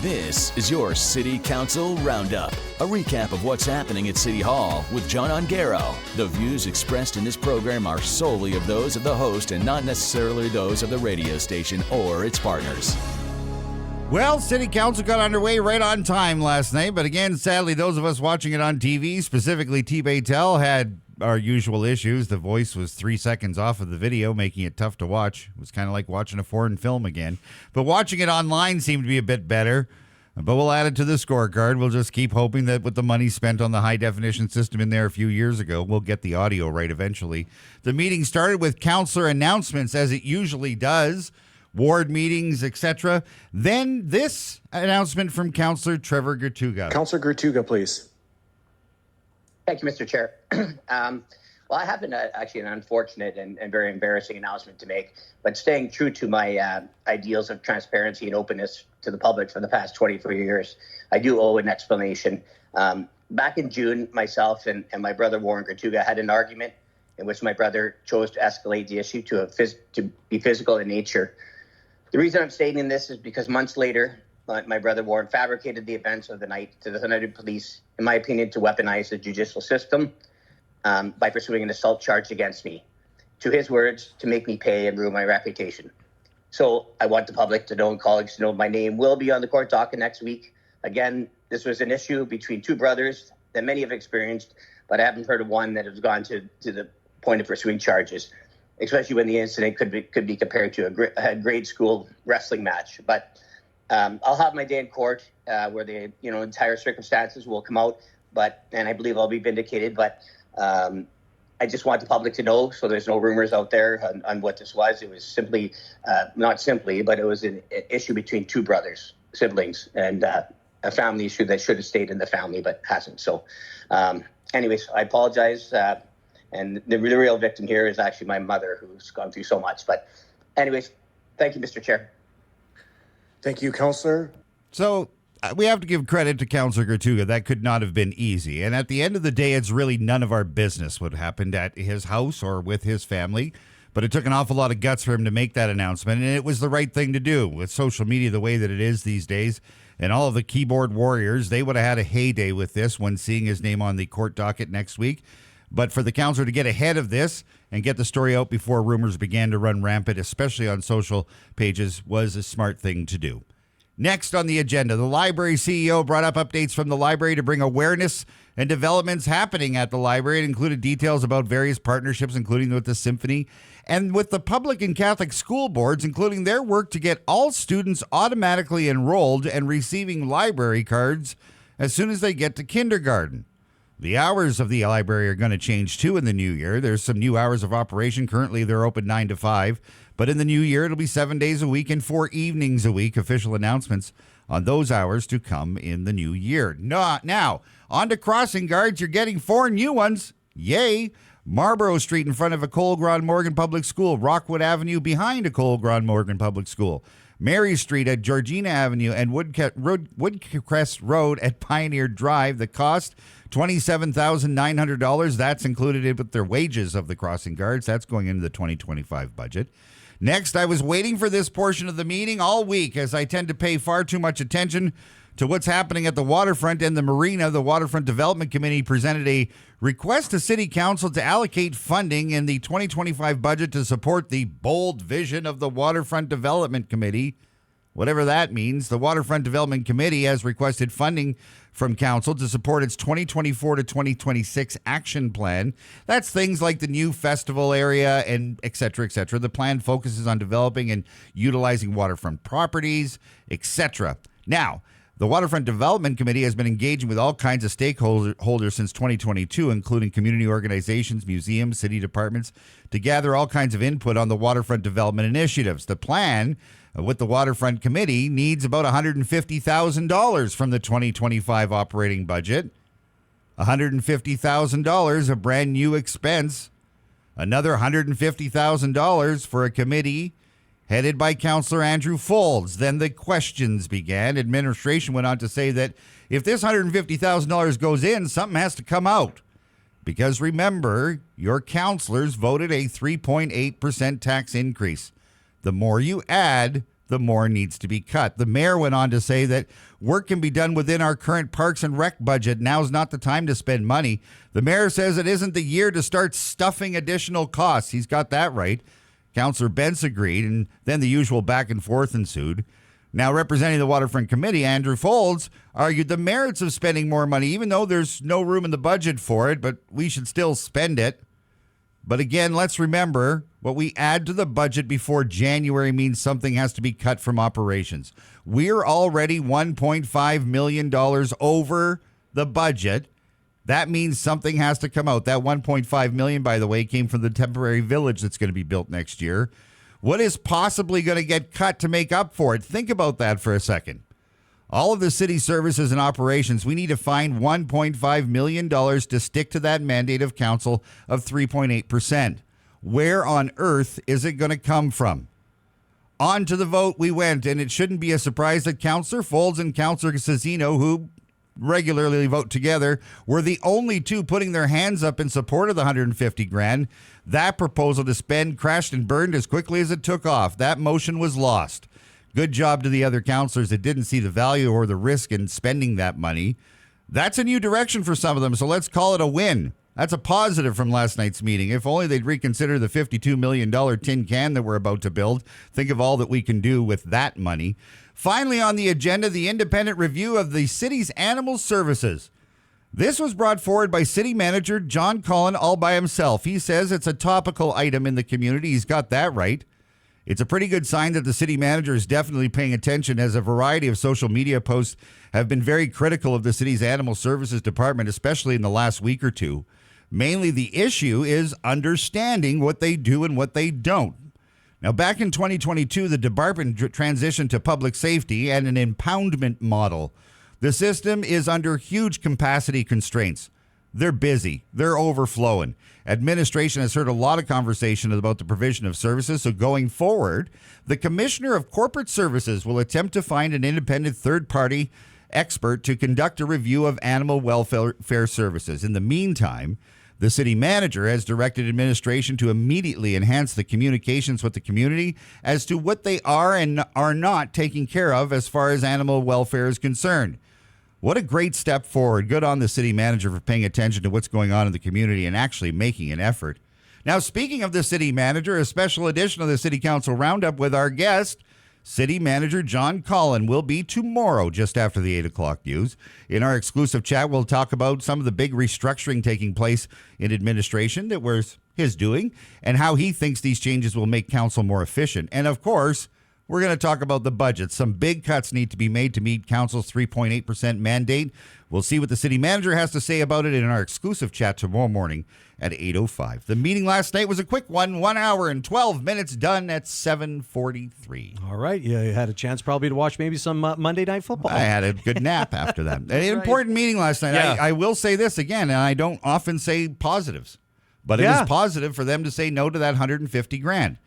This is your City Council Roundup, a recap of what's happening at City Hall with John Ongaro. The views expressed in this program are solely of those of the host and not necessarily those of the radio station or its partners. Well, City Council got underway right on time last night, but again, sadly, those of us watching it on TV, specifically T-Baytel, had our usual issues. The voice was 3 seconds off of the video, making it tough to watch. It was kind of like watching a foreign film again. But watching it online seemed to be a bit better. But we'll add it to the scorecard. We'll just keep hoping that with the money spent on the high-definition system in there a few years ago, we'll get the audio right eventually. The meeting started with councillor announcements, as it usually does, ward meetings, etc. Then this announcement from Councillor Trevor Gertuga. Councillor Gertuga, please. Thank you, Mr. Chair. Well, I have actually an unfortunate and very embarrassing announcement to make, but staying true to my ideals of transparency and openness to the public for the past 24 years, I do owe an explanation. Back in June, myself and my brother Warren Gertuga had an argument in which my brother chose to escalate the issue to be physical in nature. The reason I'm stating this is because months later, my brother Warren fabricated the events of the night to the United Police, in my opinion, to weaponize the judicial system by pursuing an assault charge against me. To his words, to make me pay and ruin my reputation. So I want the public to know and colleagues to know my name will be on the court docket next week. Again, this was an issue between two brothers that many have experienced, but I haven't heard of one that has gone to the point of pursuing charges, especially when the incident could be compared to a grade school wrestling match. But I'll have my day in court where the entire circumstances will come out, and I believe I'll be vindicated. But I just want the public to know, so there's no rumors out there on what this was. It was simply, not simply, but it was an issue between two brothers, siblings, and a family issue that should have stayed in the family but hasn't. So, anyways, I apologize. And the real victim here is actually my mother, who's gone through so much. But anyways, thank you, Mr. Chair. Thank you, Councillor. So we have to give credit to Councillor Gertuga. That could not have been easy. And at the end of the day, it's really none of our business what happened at his house or with his family. But it took an awful lot of guts for him to make that announcement. And it was the right thing to do with social media the way that it is these days. And all of the keyboard warriors, they would have had a heyday with this when seeing his name on the court docket next week. But for the councillor to get ahead of this and get the story out before rumors began to run rampant, especially on social pages, was a smart thing to do. Next on the agenda, the library CEO brought up updates from the library to bring awareness and developments happening at the library. It included details about various partnerships, including with the symphony and with the public and Catholic school boards, including their work to get all students automatically enrolled and receiving library cards as soon as they get to kindergarten. The hours of the library are going to change, too, in the new year. There's some new hours of operation. Currently, they're open 9 to 5. But in the new year, it'll be 7 days a week and 4 evenings a week. Official announcements on those hours to come in the new year. Now, on to crossing guards. You're getting 4 new ones. Yay! Marlborough Street in front of a Cole-Grant Morgan Public School. Rockwood Avenue behind a Cole-Grant Morgan Public School. Mary Street at Georgina Avenue and Woodcrest Road at Pioneer Drive. The cost, $27,900. That's included with their wages of the crossing guards. That's going into the 2025 budget. Next, I was waiting for this portion of the meeting all week as I tend to pay far too much attention to what's happening at the waterfront and the marina. The Waterfront Development Committee presented a request to City Council to allocate funding in the 2025 budget to support the bold vision of the Waterfront Development Committee. Whatever that means, the Waterfront Development Committee has requested funding from Council to support its 2024 to 2026 action plan. That's things like the new festival area and et cetera, et cetera. The plan focuses on developing and utilizing waterfront properties, etc. Now, the Waterfront Development Committee has been engaging with all kinds of stakeholders since 2022, including community organizations, museums, city departments, to gather all kinds of input on the waterfront development initiatives. The plan with the Waterfront Committee needs about $150,000 from the 2025 operating budget. $150,000, a brand new expense. Another $150,000 for a committee headed by Councillor Andrew Folds. Then the questions began. Administration went on to say that if this $150,000 goes in, something has to come out. Because remember, your councillors voted a 3.8% tax increase. The more you add, the more needs to be cut. The mayor went on to say that work can be done within our current parks and rec budget. Now's not the time to spend money. The mayor says it isn't the year to start stuffing additional costs. He's got that right. Councillor Bentz agreed, and then the usual back and forth ensued. Now, representing the Waterfront Committee, Andrew Folds argued the merits of spending more money, even though there's no room in the budget for it, but we should still spend it. But again, let's remember, what we add to the budget before January means something has to be cut from operations. We're already $1.5 million over the budget. That means something has to come out. That $1.5 million, by the way, came from the temporary village that's going to be built next year. What is possibly going to get cut to make up for it? Think about that for a second. All of the city services and operations, we need to find $1.5 million to stick to that mandate of council of 3.8%. Where on earth is it going to come from? On to the vote we went, and it shouldn't be a surprise that Councillor Folds and Councillor Cezino, who regularly vote together, were the only two putting their hands up in support of the $150,000. That proposal to spend crashed and burned as quickly as it took off. That motion was lost. Good job to the other councillors that didn't see the value or the risk in spending that money. That's a new direction for some of them, so let's call it a win. That's a positive from last night's meeting. If only they'd reconsider the $52 million tin can that we're about to build. Think of all that we can do with that money. Finally on the agenda, the independent review of the city's animal services. This was brought forward by City Manager John Cullen all by himself. He says it's a topical item in the community. He's got that right. It's a pretty good sign that the city manager is definitely paying attention, as a variety of social media posts have been very critical of the city's animal services department, especially in the last week or two. Mainly the issue is understanding what they do and what they don't. Now, back in 2022, the department transitioned to public safety and an impoundment model. The system is under huge capacity constraints. They're busy. They're overflowing. Administration has heard a lot of conversation about the provision of services, so going forward, the Commissioner of Corporate Services will attempt to find an independent third-party expert to conduct a review of animal welfare services. In the meantime, the city manager has directed administration to immediately enhance the communications with the community as to what they are and are not taking care of as far as animal welfare is concerned. What a great step forward. Good on the city manager for paying attention to what's going on in the community and actually making an effort. Now, speaking of the city manager, a special edition of the City Council Roundup with our guest, City Manager John Cullen, will be tomorrow just after the 8 o'clock news. In our exclusive chat, we'll talk about some of the big restructuring taking place in administration that was his doing and how he thinks these changes will make council more efficient. And of course, we're going to talk about the budget. Some big cuts need to be made to meet council's 3.8% mandate. We'll see what the city manager has to say about it in our exclusive chat tomorrow morning at 8:05. The meeting last night was a quick one, 1 hour and 12 minutes, done at 7:43. All right. You had a chance probably to watch maybe some Monday Night Football. I had a good nap after that. An important meeting last night. Yeah. I will say this again, and I don't often say positives, but it was positive for them to say no to that $150,000.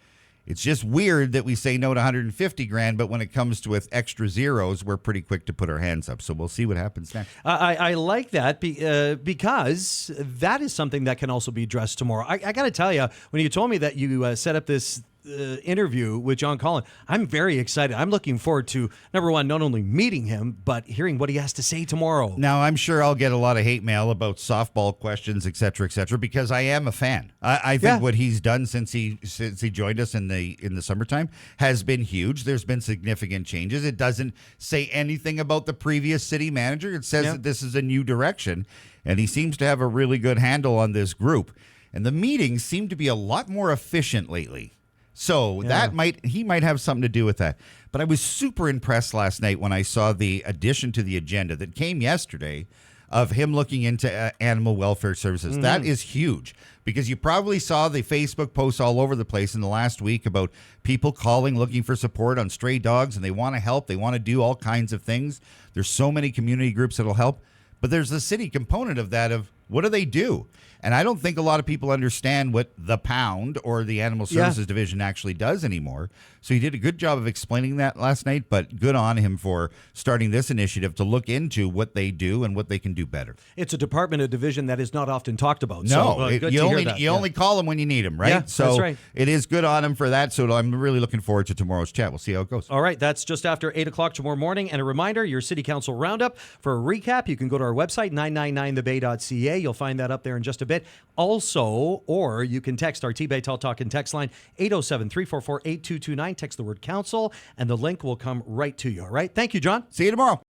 It's just weird that we say no to $150,000, but when it comes to with extra zeros, we're pretty quick to put our hands up. So we'll see what happens next. I like that because that is something that can also be addressed tomorrow. I got to tell you, when you told me that you set up this interview with John Cullen, I'm very excited. I'm looking forward to, number one, not only meeting him, but hearing what he has to say tomorrow. Now, I'm sure I'll get a lot of hate mail about softball questions, et cetera, because I am a fan. I think what he's done since he joined us in the summertime has been huge. There's been significant changes. It doesn't say anything about the previous city manager. It says that this is a new direction, and he seems to have a really good handle on this group. And the meetings seem to be a lot more efficient lately. So he might have something to do with that. But I was super impressed last night when I saw the addition to the agenda that came yesterday of him looking into animal welfare services. Mm-hmm. That is huge because you probably saw the Facebook posts all over the place in the last week about people calling, looking for support on stray dogs, and they want to help. They want to do all kinds of things. There's so many community groups that'll help. But there's the city component of that of What do they do? And I don't think a lot of people understand what the pound or the Animal Services Division actually does anymore. So he did a good job of explaining that last night, but good on him for starting this initiative to look into what they do and what they can do better. It's a department, a division that is not often talked about. No, so, good you to only hear that. you only call them when you need them, right? Yeah, so that's right. it is good on him for that. So I'm really looking forward to tomorrow's chat. We'll see how it goes. All right, that's just after 8 o'clock tomorrow morning. And a reminder, your City Council Roundup. For a recap, you can go to our website, 999thebay.ca. You'll find that up there in just a bit. Also, or you can text our T-Bay Tall Talk and text line, 807-344-8229. Text the word council, and the link will come right to you. All right, thank you, John. See you tomorrow.